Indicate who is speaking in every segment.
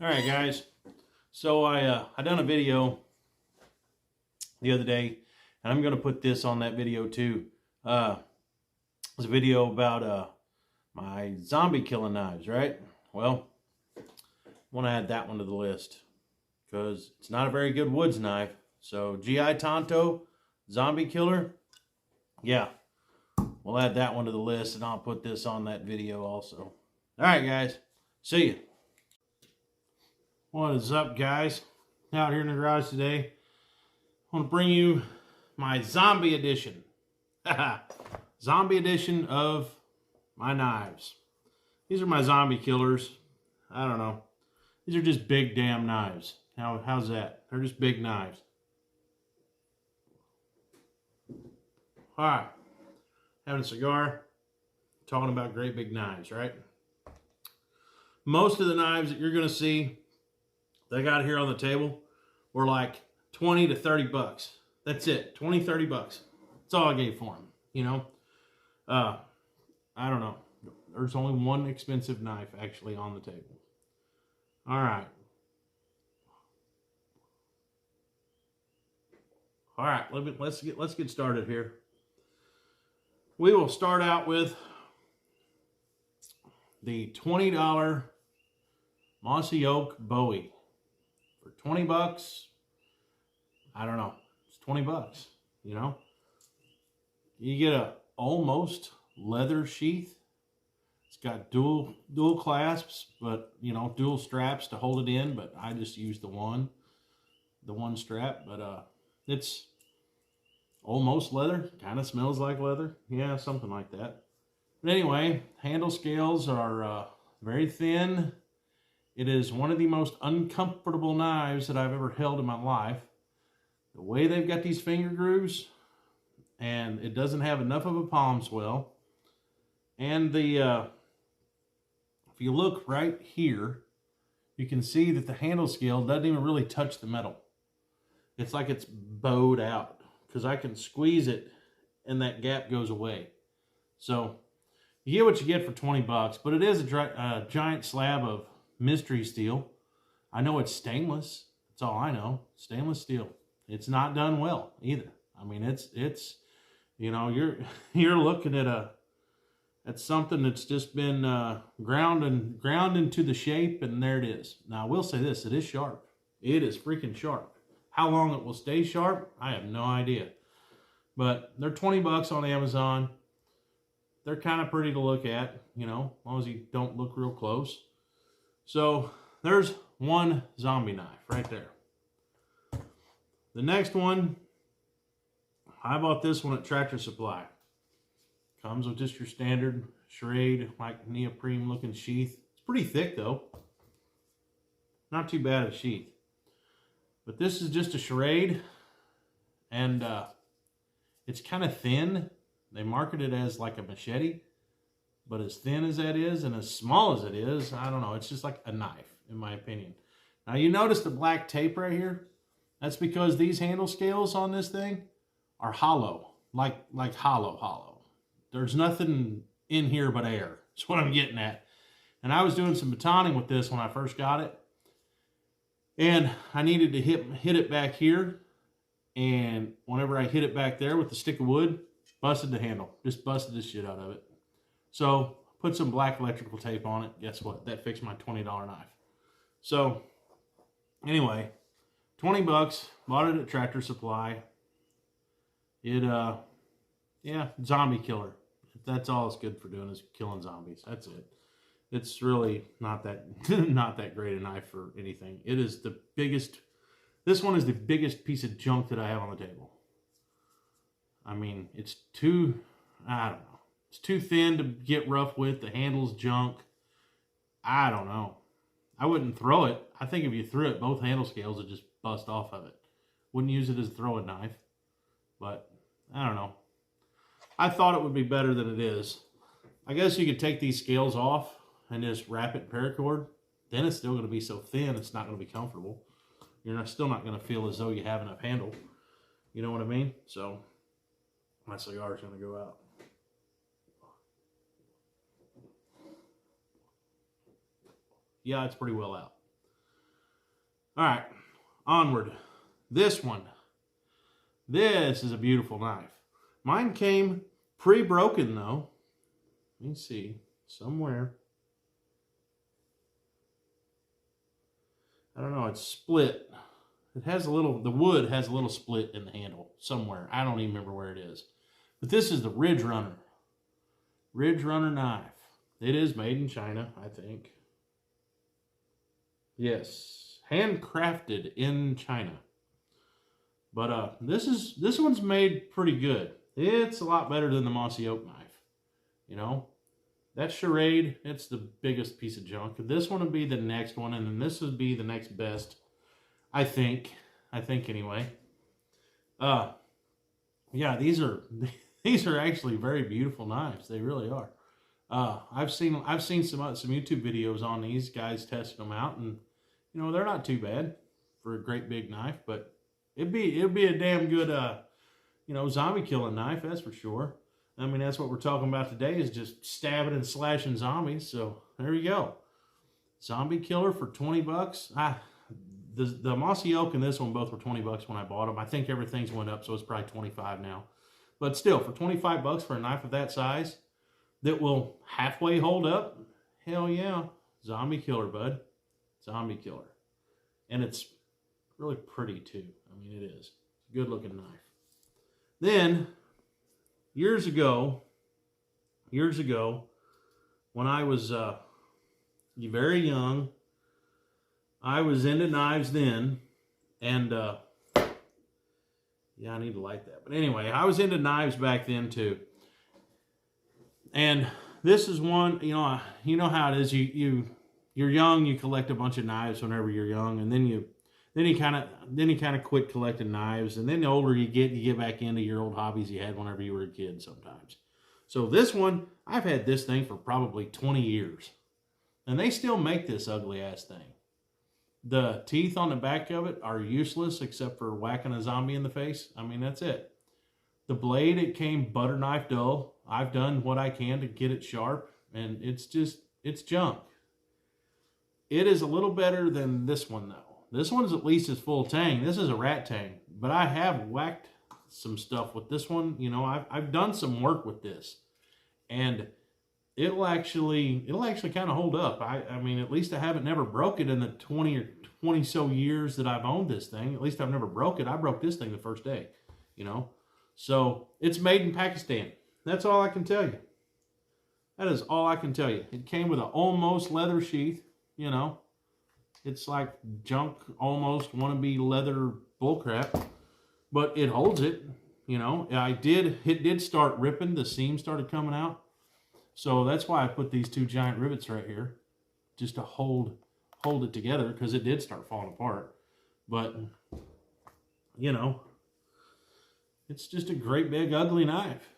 Speaker 1: All right, guys. So I done a video the other day, and I'm going to put this on that video too. It's a video about my zombie killing knives, right? Well, I want to add that one to the list because it's not a very good woods knife. So GI Tonto zombie killer, yeah, we'll add that one to the list, and I'll put this on that video also. All right, guys. See ya. What is up, guys? Out here in the garage today, I want to bring you my zombie edition. Zombie edition of my knives. These are my zombie killers. I don't know. These are just big damn knives. How's that? They're just big knives. Alright. Having a cigar. Talking about great big knives, right? Most of the knives that you're going to see that I got here on the table were like 20 to 30 bucks. That's it. 20, 30 bucks. That's all I gave for them, you know? I don't know. There's only one expensive knife actually on the table. All right. All right, let's get started here. We will start out with the $20 Mossy Oak Bowie. For 20 bucks, I don't know. It's 20 bucks, you know? You get a almost leather sheath. It's got dual clasps, but, you know, dual straps to hold it in, but I just use the one strap, but it's almost leather. Kind of smells like leather. Yeah, something like that. But anyway, handle scales are very thin. It is one of the most uncomfortable knives that I've ever held in my life. The way they've got these finger grooves, and it doesn't have enough of a palm swell. And if you look right here, you can see that the handle scale doesn't even really touch the metal. It's like it's bowed out because I can squeeze it and that gap goes away. So you get what you get for 20 bucks, but it is a giant slab of mystery steel. I know it's stainless. That's all I know. Stainless steel. It's not done well either. I mean, it's you know, you're looking at something that's just been ground into the shape, and there it is. Now I will say this: it is sharp. It is freaking sharp. How long it will stay sharp, I have no idea. But they're 20 bucks on Amazon. They're kind of pretty to look at, you know, as long as you don't look real close. So there's one zombie knife right there. The next one, I bought this one at Tractor Supply. Comes with just your standard charade, like neoprene looking sheath. It's pretty thick though. Not too bad a sheath. But this is just a charade, and it's kind of thin. They market it as like a machete, but as thin as that is and as small as it is, I don't know. It's just like a knife, in my opinion. Now you notice the black tape right here? That's because these handle scales on this thing are hollow, like hollow. There's nothing in here but air. That's what I'm getting at. And I was doing some batoning with this when I first got it. And I needed to hit it back here. And whenever I hit it back there with the stick of wood, busted the handle. Just busted the shit out of it. So, put some black electrical tape on it. Guess what? That fixed my $20 knife. So, anyway, 20 bucks. Bought it at Tractor Supply. It, yeah, zombie killer. That's all it's good for doing is killing zombies. That's it. It's really not that not that great a knife for anything. It is the biggest. This one is the biggest piece of junk that I have on the table. I mean, it's too, I don't know. It's too thin to get rough with. The handle's junk. I don't know. I wouldn't throw it. I think if you threw it, both handle scales would just bust off of it. Wouldn't use it as a throwing knife. But, I don't know. I thought it would be better than it is. I guess you could take these scales off and just wrap it in paracord. Then it's still going to be so thin, it's not going to be comfortable. You're still not going to feel as though you have enough handle. You know what I mean? So, my cigar is going to go out. Yeah, it's pretty well out. All right, onward. This one. This is a beautiful knife. Mine came pre-broken though. Let me see. Somewhere. I don't know. It's split. It has a little, the wood has a little split in the handle somewhere. I don't even remember where it is. But this is the Ridge Runner. Ridge Runner knife. It is made in China, I think. Yes. Handcrafted in China. But this one's made pretty good. It's a lot better than the Mossy Oak knife. You know? That Charade, it's the biggest piece of junk. This one would be the next one, and then this would be the next best. I think anyway. Yeah, these are actually very beautiful knives. They really are. I've seen some YouTube videos on these guys testing them out, and you know they're not too bad for a great big knife. But it'd be a damn good you know, zombie killing knife, that's for sure. I mean, that's what we're talking about today, is just stabbing and slashing zombies. So there you go. Zombie killer for 20 bucks. The Mossy Oak and this one both were 20 bucks when I bought them. I think everything's went up, so it's probably 25 now. But still, for 25 bucks for a knife of that size that will halfway hold up, hell yeah. Zombie killer, bud. Zombie killer. And it's really pretty too. I mean, it is. It's a good looking knife. Then, years ago, when I was very young, I was into knives then, and yeah, I need to light that. But anyway, I was into knives back then too. And this is one, you know how it is. You're young, you collect a bunch of knives whenever you're young, and then you kind of quit collecting knives, and then the older you get back into your old hobbies you had whenever you were a kid sometimes. So this one, I've had this thing for probably 20 years. And they still make this ugly ass thing. The teeth on the back of it are useless except for whacking a zombie in the face. I mean, that's it. The blade, it came butter knife dull. I've done what I can to get it sharp, and it's junk. It is a little better than this one though. This one's at least as full Tang. This is a rat Tang, but I have whacked some stuff with this one. You know, I've done some work with this, and it'll actually kind of hold up. I mean, at least I haven't never broke it in the 20 so years that I've owned this thing. At least I've never broke it. I broke this thing the first day, you know. So it's made in Pakistan. That's all I can tell you. That is all I can tell you. It came with an almost leather sheath, you know. It's like junk, almost wannabe leather bullcrap, but it holds it, you know. It did start ripping. The seam started coming out. So that's why I put these two giant rivets right here, just to hold it together, because it did start falling apart. But, you know, it's just a great big ugly knife,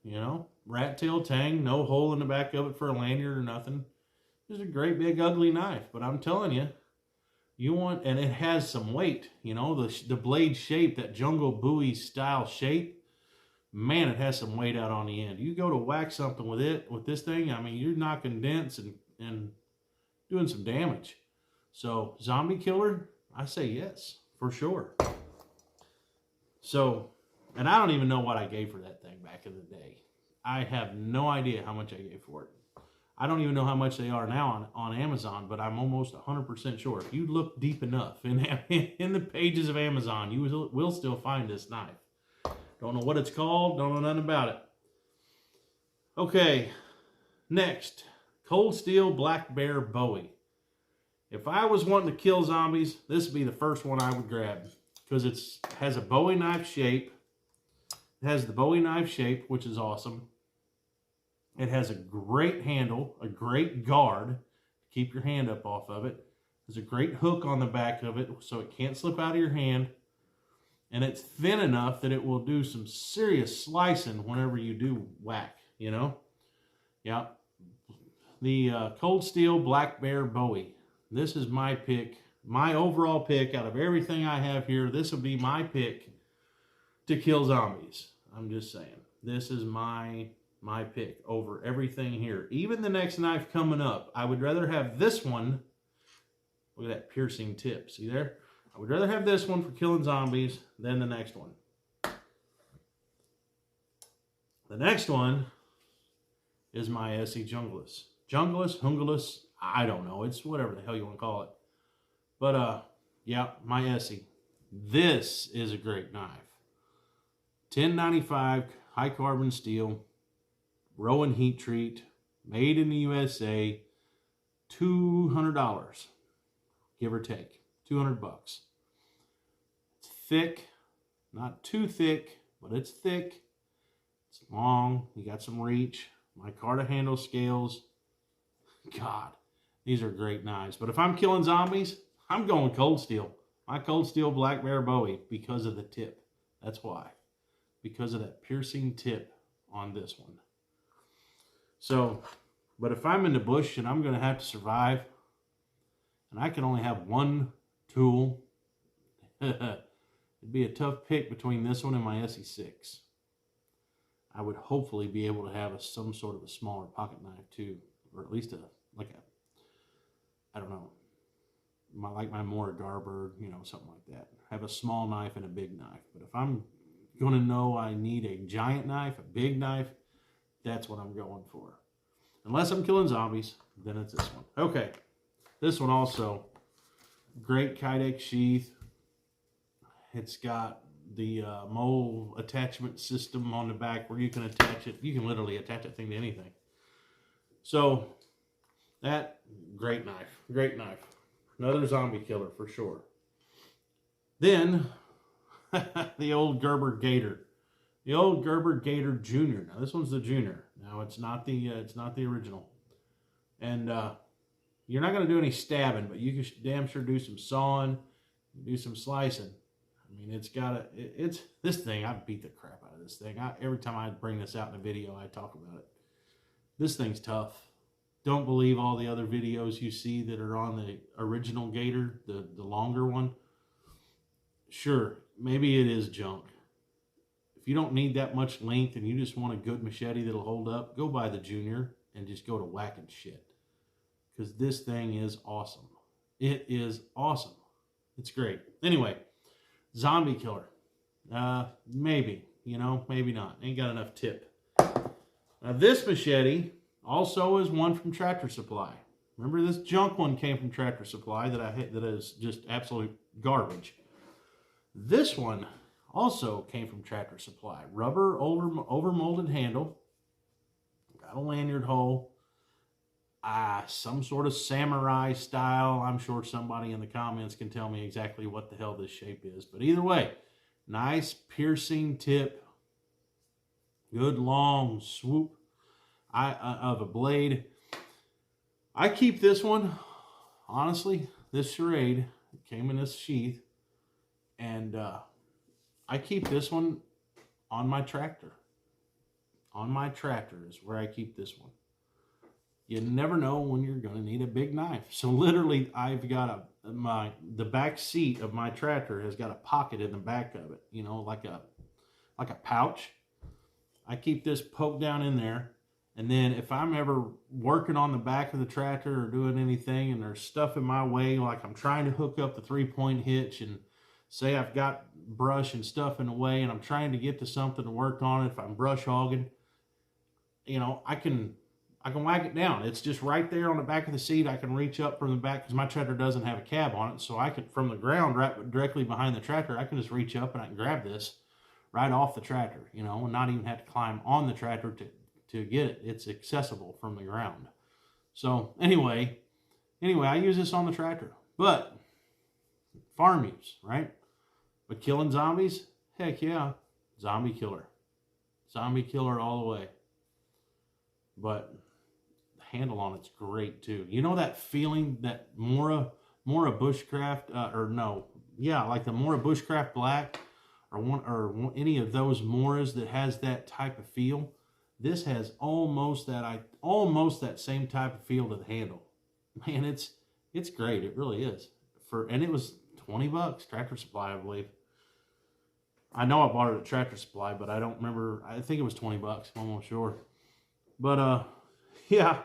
Speaker 1: you know. Rat tail Tang, no hole in the back of it for a lanyard or nothing. Just a great big ugly knife. But I'm telling you, and it has some weight, you know, the blade shape, that jungle buoy style shape. Man, it has some weight out on the end. You go to whack something with this thing, I mean, you're knocking dents and doing some damage. So, zombie killer, I say yes, for sure. So, and I don't even know what I gave for that thing back in the day. I have no idea how much I gave for it. I don't even know how much they are now on Amazon, but I'm almost 100% sure. If you look deep enough in the pages of Amazon, you will still find this knife. Don't know what it's called. Don't know nothing about it. Okay. Next. Cold Steel Black Bear Bowie. If I was wanting to kill zombies, this would be the first one I would grab. Because it has a Bowie knife shape. It has the Bowie knife shape, which is awesome. It has a great handle. A great guard. To keep your hand up off of it. There's a great hook on the back of it, so it can't slip out of your hand. And it's thin enough that it will do some serious slicing whenever you do whack, you know? Yeah. The Cold Steel Black Bear Bowie. This is my pick. My overall pick out of everything I have here. This would be my pick to kill zombies. I'm just saying. This is my pick over everything here. Even the next knife coming up. I would rather have this one Look at that piercing tip. See there? I would rather have this one for killing zombies than the next one. The next one is my Essie Junglas. Junglas, I don't know. It's whatever the hell you want to call it. But, yeah, my Essie. This is a great knife. 1095 high carbon steel, Rowan heat treat, made in the USA, $200, give or take, 200 bucks. It's thick, not too thick, but it's thick. It's long, you got some reach. My Carta handle scales, God, these are great knives. But if I'm killing zombies, I'm going cold steel. My cold steel Black Bear Bowie because of the tip. That's why. Because of that piercing tip on this one. So, but if I'm in the bush and I'm going to have to survive, and I can only have one tool, it'd be a tough pick between this one and my SE6. I would hopefully be able to have some sort of a smaller pocket knife too, or at least I don't know, like my more Gerber, you know, something like that. Have a small knife and a big knife. But if I'm going to know I need a giant knife, a big knife, that's what I'm going for. Unless I'm killing zombies, then it's this one. Okay, this one also, great Kydex sheath. It's got the mole attachment system on the back where you can attach it. You can literally attach that thing to anything. So, that, great knife, great knife. Another zombie killer for sure. Then, the old Gerber Gator. The old Gerber Gator Junior. Now this one's the Junior. Now it's not the original. And you're not going to do any stabbing, but you can damn sure do some sawing, do some slicing. I mean, it's this thing. I beat the crap out of this thing. Every time I bring this out in a video, I talk about it. This thing's tough. Don't believe all the other videos you see that are on the original Gator, the longer one. Sure, maybe it is junk. If you don't need that much length and you just want a good machete that'll hold up, go buy the Junior and just go to whacking shit. Because this thing is awesome. It is awesome. It's great. Anyway, zombie killer. Maybe, you know, maybe not. Ain't got enough tip. Now this machete also is one from Tractor Supply. Remember this junk one came from Tractor Supply that is just absolute garbage. This one also came from Tractor Supply. Rubber overmolded handle. Got a lanyard hole. Some sort of samurai style. I'm sure somebody in the comments can tell me exactly what the hell this shape is. But either way, nice piercing tip. Good long swoop of a blade. I keep this one, honestly, this Charade, it came in this sheath. And I keep this one on my tractor. On my tractor is where I keep this one. You never know when you're going to need a big knife. So literally, I've got the back seat of my tractor has got a pocket in the back of it. You know, like a pouch. I keep this poked down in there. And then if I'm ever working on the back of the tractor or doing anything and there's stuff in my way, like I'm trying to hook up the 3-point hitch and say I've got brush and stuff in the way and I'm trying to get to something to work on it, if I'm brush hogging, you know, I can whack it down. It's just right there on the back of the seat. I can reach up from the back because my tractor doesn't have a cab on it. So I could, from the ground right directly behind the tractor, I can just reach up and I can grab this right off the tractor, you know, and not even have to climb on the tractor to get it. It's accessible from the ground. So anyway, I use this on the tractor, but farm use, right? But killing zombies, heck yeah, zombie killer. Zombie killer all the way. But the handle on it's great too. You know that feeling that Mora Bushcraft, like the Mora Bushcraft Black, or any of those Moras that has that type of feel. This has almost that same type of feel to the handle. Man, it's great. It really is. And it was $20, Tractor Supply, I believe. I know I bought it at Tractor Supply, but I don't remember. I think it was $20. I'm almost sure. But yeah,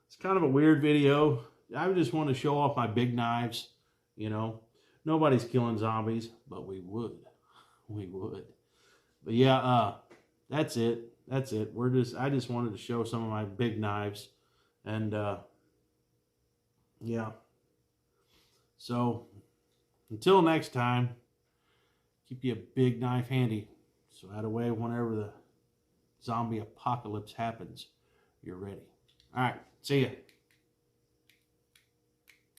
Speaker 1: it's kind of a weird video. I just want to show off my big knives. You know, nobody's killing zombies, but we would. We would. But yeah, that's it. That's it. I just wanted to show some of my big knives. And yeah. So until next time, keep you a big knife handy. So that way, whenever the zombie apocalypse happens, you're ready. All right. See ya.